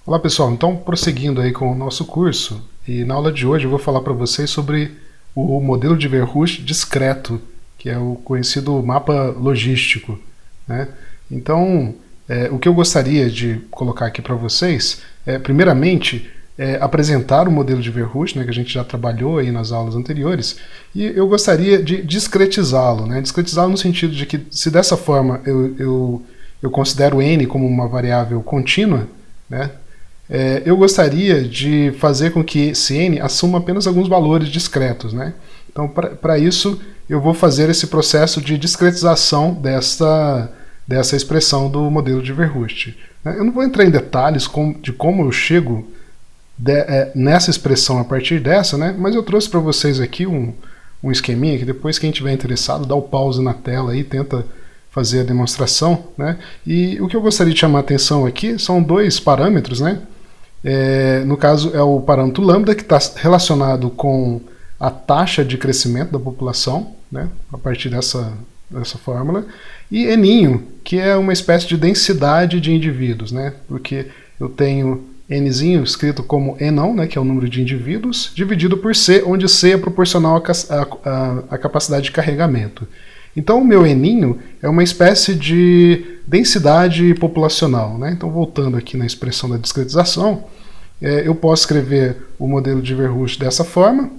Olá pessoal, então prosseguindo aí com o nosso curso, e na aula de hoje eu vou falar para vocês sobre o modelo de Verhulst discreto, que é o conhecido mapa logístico, né? Então, o que eu gostaria de colocar aqui para vocês é, primeiramente, apresentar o modelo de Verhulst, né, que a gente já trabalhou aí nas aulas anteriores, e eu gostaria de discretizá-lo, né? Discretizá-lo no sentido de que, se dessa forma eu considero n como uma variável contínua, né? Eu gostaria de fazer com que esse n assuma apenas alguns valores discretos, né? Então, para isso, eu vou fazer esse processo de discretização dessa expressão do modelo de Verhulst. Eu não vou entrar em detalhes de como eu chego nessa expressão a partir dessa, né? Mas eu trouxe para vocês aqui um esqueminha que depois quem estiver interessado dá o pause na tela e tenta fazer a demonstração, né? E o que eu gostaria de chamar a atenção aqui são dois parâmetros, né? No caso é o parâmetro lambda, que está relacionado com a taxa de crescimento da população, né? A partir dessa fórmula, e n, que é uma espécie de densidade de indivíduos, né? Porque eu tenho nzinho escrito como enão, né, que é o número de indivíduos, dividido por c, onde c é proporcional à capacidade de carregamento. Então o meu n é uma espécie de densidade populacional, né? Então, voltando aqui na expressão da discretização, eu posso escrever o modelo de Verhulst dessa forma,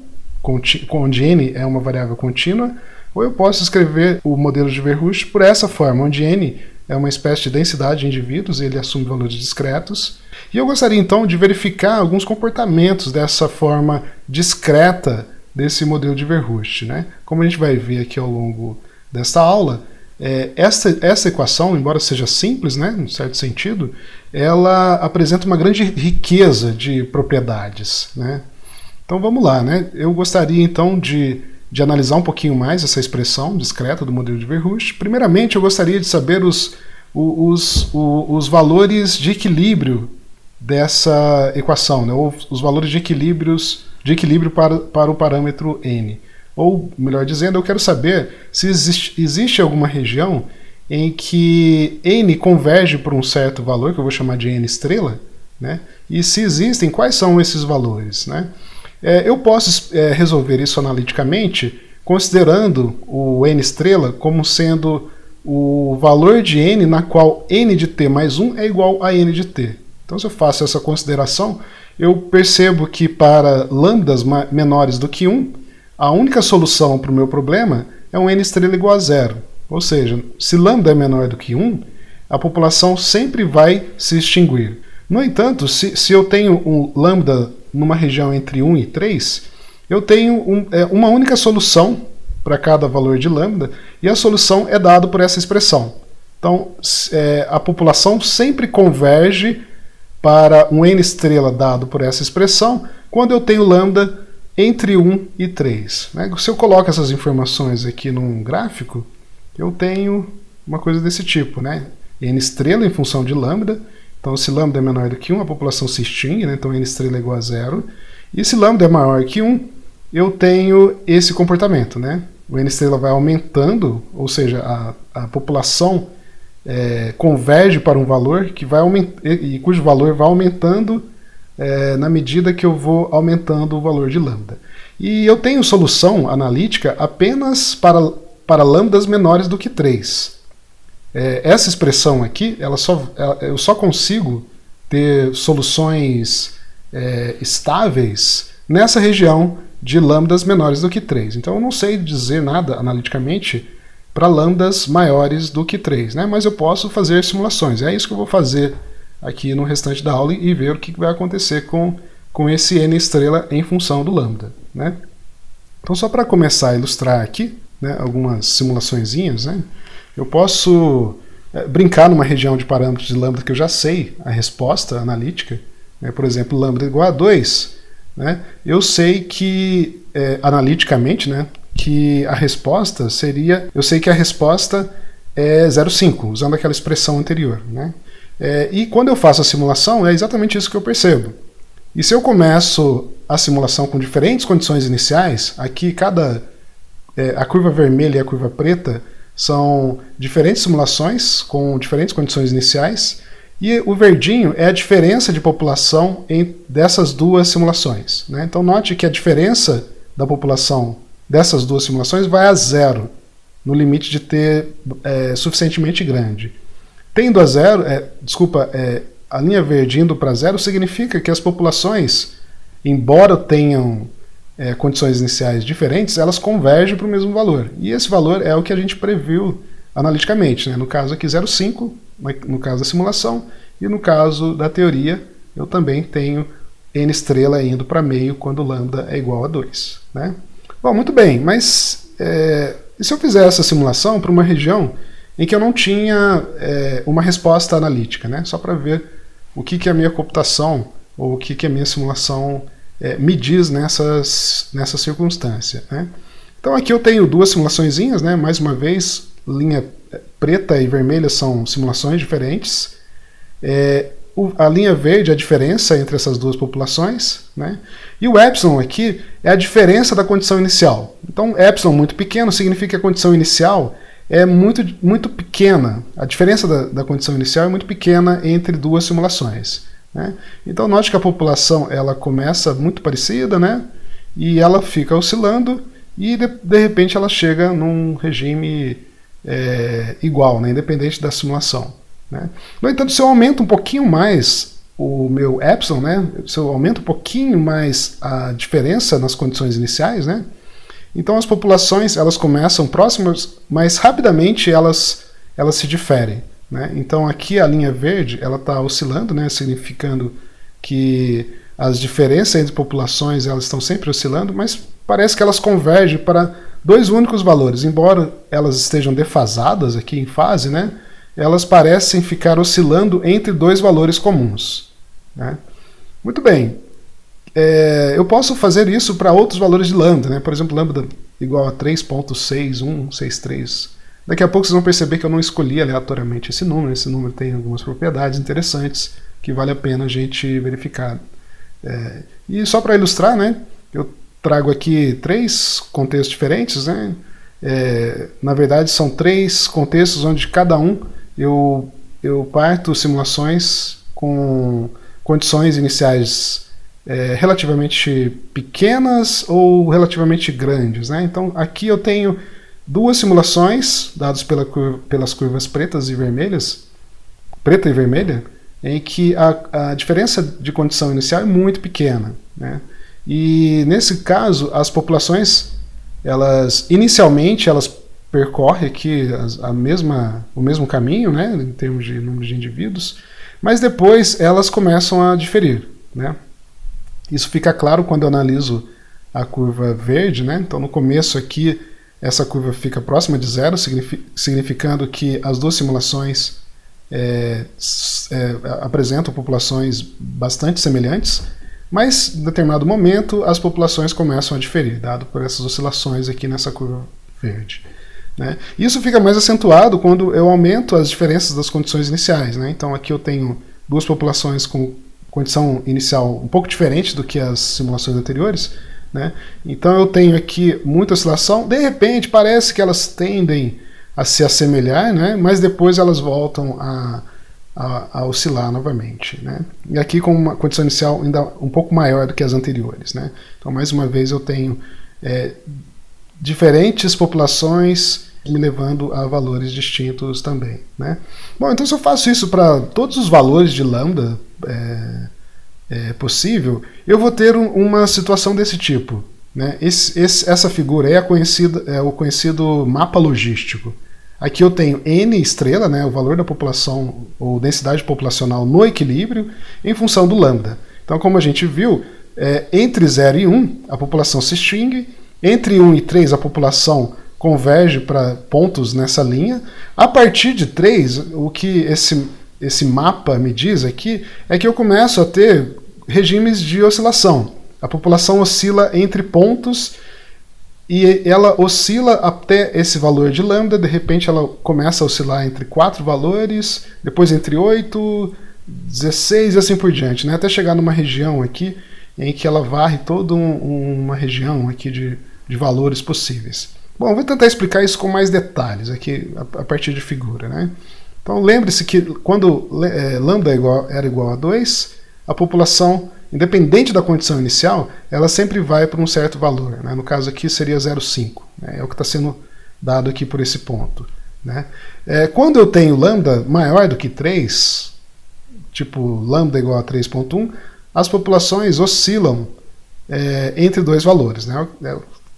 onde n é uma variável contínua, ou eu posso escrever o modelo de Verhulst por essa forma, onde n é uma espécie de densidade de indivíduos, e ele assume valores discretos. E eu gostaria então de verificar alguns comportamentos dessa forma discreta desse modelo de Verhulst, né? Como a gente vai ver aqui ao longo desta aula, essa equação, embora seja simples, né, em certo sentido, ela apresenta uma grande riqueza de propriedades, né? Então vamos lá, né? Eu gostaria então de analisar um pouquinho mais essa expressão discreta do modelo de Verhulst. Primeiramente, eu gostaria de saber os valores de equilíbrio dessa equação, né? Ou os valores de equilíbrio para o parâmetro n. Ou, melhor dizendo, eu quero saber se existe alguma região em que n converge para um certo valor, que eu vou chamar de n estrela, né? E se existem, quais são esses valores, né? Eu posso resolver isso analiticamente considerando o n estrela como sendo o valor de n na qual n de t mais 1 é igual a n de t. Então, se eu faço essa consideração, eu percebo que para lambdas menores do que 1, a única solução para o meu problema é um n estrela igual a 0. Ou seja, se lambda é menor do que 1, a população sempre vai se extinguir. No entanto, se eu tenho um lambda numa região entre 1 e 3, eu tenho uma única solução para cada valor de lambda, e a solução é dada por essa expressão. Então, a população sempre converge para um n estrela dado por essa expressão quando eu tenho lambda entre 1 e 3. Né? Se eu coloco essas informações aqui num gráfico, eu tenho uma coisa desse tipo, né? N estrela em função de lambda. Então, se lambda é menor do que 1, a população se extingue, né? Então n estrela é igual a 0. E se lambda é maior que 1, eu tenho esse comportamento, né? O n estrela vai aumentando, ou seja, a população converge para um valor que vai e cujo valor vai aumentando na medida que eu vou aumentando o valor de lambda. E eu tenho solução analítica apenas para lambdas menores do que 3. Essa expressão aqui, eu só consigo ter soluções estáveis nessa região de lambdas menores do que 3. Então eu não sei dizer nada analiticamente para lambdas maiores do que 3, né? Mas eu posso fazer simulações. É isso que eu vou fazer aqui no restante da aula e ver o que vai acontecer com esse n estrela em função do lambda, né? Então, só para começar a ilustrar aqui, né, algumas simulaçõezinhas, né, eu posso brincar numa região de parâmetros de lambda que eu já sei a resposta analítica, né? Por exemplo, lambda igual a 2, né, eu sei que analiticamente, né, que a resposta seria, eu sei que a resposta é 0,5, usando aquela expressão anterior, né? E quando eu faço a simulação, é exatamente isso que eu percebo. E se eu começo a simulação com diferentes condições iniciais, aqui a curva vermelha e a curva preta são diferentes simulações com diferentes condições iniciais, E o verdinho é a diferença de população dessas duas simulações, né? Então note que a diferença da população dessas duas simulações vai a zero, no limite de t suficientemente grande. Tendo a zero, a linha verde indo para zero significa que as populações, embora tenham condições iniciais diferentes, elas convergem para o mesmo valor. E esse valor é o que a gente previu analiticamente, né? No caso aqui 0,5, no caso da simulação, e no caso da teoria, eu também tenho n estrela indo para meio quando lambda é igual a 2. Né? Bom, muito bem, mas e se eu fizer essa simulação para uma região em que eu não tinha uma resposta analítica, né? Só para ver o que a minha computação ou o que a minha simulação me diz nessa circunstância. Né? Então aqui eu tenho duas simulaçõezinhas, né? Mais uma vez, linha preta e vermelha são simulações diferentes. A linha verde é a diferença entre essas duas populações, né? E o epsilon aqui é a diferença da condição inicial. Então, epsilon muito pequeno significa que a condição inicial é muito, muito pequena. A diferença da condição inicial é muito pequena entre duas simulações. Né? Então, note que a população ela começa muito parecida, né? E ela fica oscilando e, de repente, ela chega num regime igual, né? Independente da simulação. Né? No entanto, se eu aumento um pouquinho mais o meu epsilon, né? Se eu aumento um pouquinho mais a diferença nas condições iniciais, né? Então as populações elas começam próximas, mas rapidamente elas se diferem. Né? Então aqui a linha verde ela está oscilando, né? Significando que as diferenças entre populações elas estão sempre oscilando, mas parece que elas convergem para dois únicos valores. Embora elas estejam defasadas aqui em fase, né? Elas parecem ficar oscilando entre dois valores comuns. Né? Muito bem. Eu posso fazer isso para outros valores de lambda. Né? Por exemplo, lambda igual a 3.6163. Daqui a pouco vocês vão perceber que eu não escolhi aleatoriamente esse número. Esse número tem algumas propriedades interessantes que vale a pena a gente verificar. E só para ilustrar, né, eu trago aqui três contextos diferentes. Né? Na verdade, são três contextos onde cada um eu parto simulações com condições iniciais relativamente pequenas ou relativamente grandes. Né? Então aqui eu tenho duas simulações dadas pelas curvas pretas e vermelhas, preta e vermelha, em que a diferença de condição inicial é muito pequena. Né? E nesse caso as populações inicialmente elas percorrem aqui o mesmo caminho, né, em termos de número de indivíduos, mas depois elas começam a diferir. Né? Isso fica claro quando eu analiso a curva verde. Né? Então no começo aqui essa curva fica próxima de zero, significando que as duas simulações apresentam populações bastante semelhantes, mas em determinado momento as populações começam a diferir, dado por essas oscilações aqui nessa curva verde. Né? Isso fica mais acentuado quando eu aumento as diferenças das condições iniciais. Né? Então aqui eu tenho duas populações com condição inicial um pouco diferente do que as simulações anteriores. Né? Então eu tenho aqui muita oscilação, de repente parece que elas tendem a se assemelhar, né? Mas depois elas voltam a oscilar novamente. Né? E aqui com uma condição inicial ainda um pouco maior do que as anteriores. Né? Então mais uma vez eu tenho diferentes populações me levando a valores distintos também. Né? Bom, então se eu faço isso para todos os valores de lambda possível, eu vou ter uma situação desse tipo. Né? Essa figura é o conhecido mapa logístico. Aqui eu tenho n estrela, né, o valor da população ou densidade populacional no equilíbrio em função do lambda. Então, como a gente viu, entre 0 e 1 a população se extingue, entre 1 e 3 a população converge para pontos nessa linha. A partir de 3, o que esse mapa me diz aqui é que eu começo a ter regimes de oscilação. A população oscila entre pontos e ela oscila até esse valor de lambda. De repente ela começa a oscilar entre 4 valores, depois entre 8, 16 e assim por diante, né? Até chegar numa região aqui em que ela varre toda uma região aqui de valores possíveis. Bom, eu vou tentar explicar isso com mais detalhes aqui a partir de figura. Né? Então lembre-se que quando lambda era igual a 2, a população, independente da condição inicial, ela sempre vai para um certo valor, né? No caso aqui seria 0,5, né? É o que está sendo dado aqui por esse ponto, né? Quando eu tenho lambda maior do que 3, tipo lambda igual a 3,1, as populações oscilam entre dois valores, né?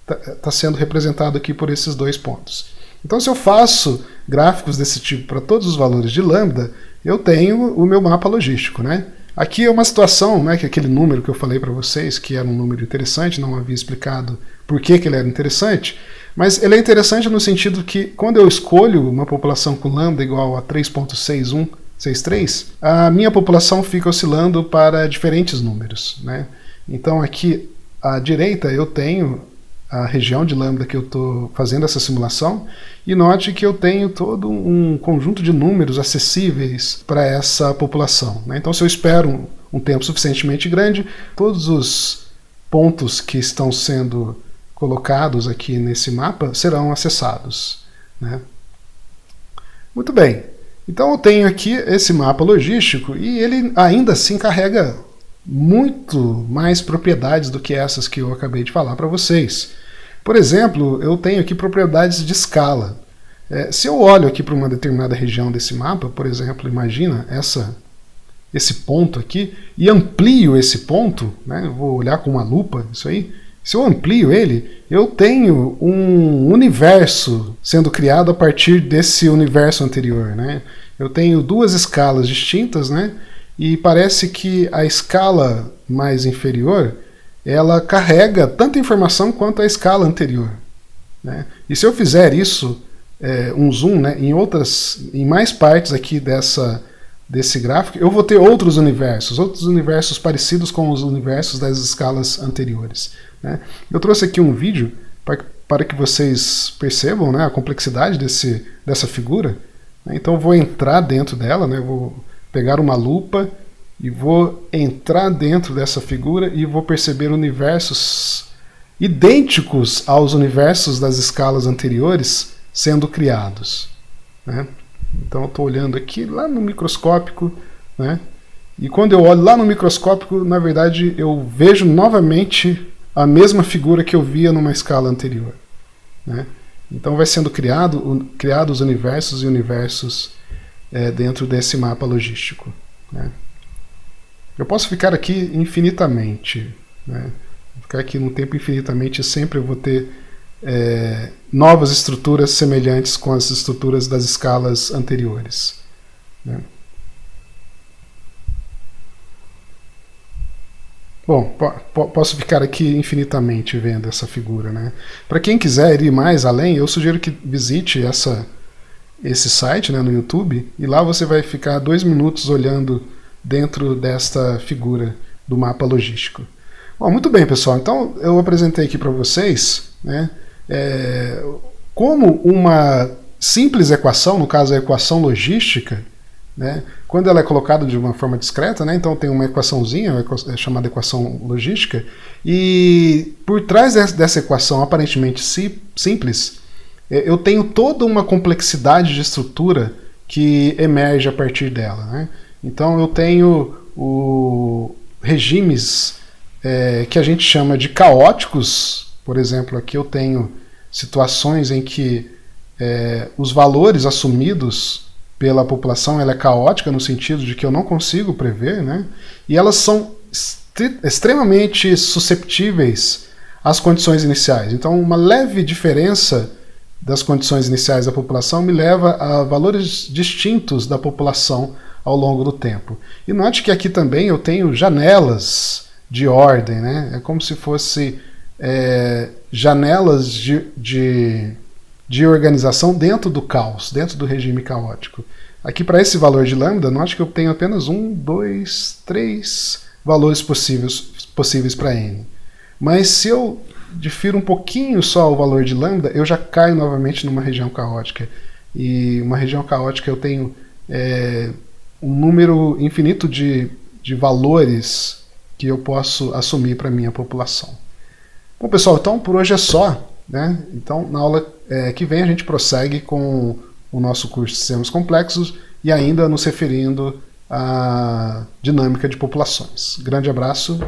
Está sendo representado aqui por esses dois pontos. Então, se eu faço gráficos desse tipo para todos os valores de lambda, eu tenho o meu mapa logístico, né? Aqui é uma situação, né, que aquele número que eu falei para vocês, que era um número interessante, não havia explicado por que ele era interessante, mas ele é interessante no sentido que quando eu escolho uma população com lambda igual a 3.6163, a minha população fica oscilando para diferentes números, né? Então aqui à direita eu tenho a região de lambda que eu estou fazendo essa simulação, e note que eu tenho todo um conjunto de números acessíveis para essa população, né? Então, se eu espero um tempo suficientemente grande, todos os pontos que estão sendo colocados aqui nesse mapa serão acessados, né? Muito bem, então eu tenho aqui esse mapa logístico e ele ainda assim carrega muito mais propriedades do que essas que eu acabei de falar para vocês. Por exemplo, eu tenho aqui propriedades de escala. Se eu olho aqui para uma determinada região desse mapa, por exemplo, imagina esse ponto aqui, e amplio esse ponto, né, eu vou olhar com uma lupa, isso aí. Se eu amplio ele, eu tenho um universo sendo criado a partir desse universo anterior, né? Eu tenho duas escalas distintas, né? E parece que a escala mais inferior, ela carrega tanta informação quanto a escala anterior, né? E se eu fizer isso, um zoom, né, em mais partes aqui desse gráfico, eu vou ter outros universos parecidos com os universos das escalas anteriores, né? Eu trouxe aqui um vídeo para que vocês percebam, né, a complexidade dessa figura, né? Então eu vou entrar dentro dela, né, vou pegar uma lupa e vou entrar dentro dessa figura e vou perceber universos idênticos aos universos das escalas anteriores sendo criados, né? Então eu estou olhando aqui lá no microscópico, né? E quando eu olho lá no microscópico, na verdade eu vejo novamente a mesma figura que eu via numa escala anterior, né? Então vai sendo criados universos e universos dentro desse mapa logístico, né? Eu posso ficar aqui infinitamente, né? Vou ficar aqui num tempo infinitamente, sempre eu vou ter novas estruturas semelhantes com as estruturas das escalas anteriores, né? Bom, posso ficar aqui infinitamente vendo essa figura, né? Para quem quiser ir mais além, eu sugiro que visite esse site, né, no YouTube, e lá você vai ficar 2 minutos olhando dentro desta figura do mapa logístico. Bom, muito bem, pessoal. Então eu apresentei aqui para vocês, né, como uma simples equação, no caso a equação logística, né, quando ela é colocada de uma forma discreta, né, então tem uma equaçãozinha chamada equação logística, e por trás dessa equação aparentemente simples, eu tenho toda uma complexidade de estrutura que emerge a partir dela, né? Então eu tenho regimes que a gente chama de caóticos. Por exemplo, aqui eu tenho situações em que os valores assumidos pela população ela é caótica no sentido de que eu não consigo prever, né? E elas são extremamente susceptíveis às condições iniciais. Então uma leve diferença das condições iniciais da população me leva a valores distintos da população ao longo do tempo. E note que aqui também eu tenho janelas de ordem, né? É como se fosse janelas de organização dentro do caos, dentro do regime caótico. Aqui para esse valor de lambda, note que eu tenho apenas 1, 2, 3 valores possíveis para n. Mas se eu difiro um pouquinho só o valor de lambda, eu já caio novamente numa região caótica. E uma região caótica eu tenho um número infinito de valores que eu posso assumir para a minha população. Bom, pessoal, então por hoje é só, né? Então na aula que vem a gente prossegue com o nosso curso de sistemas complexos e ainda nos referindo à dinâmica de populações. Grande abraço.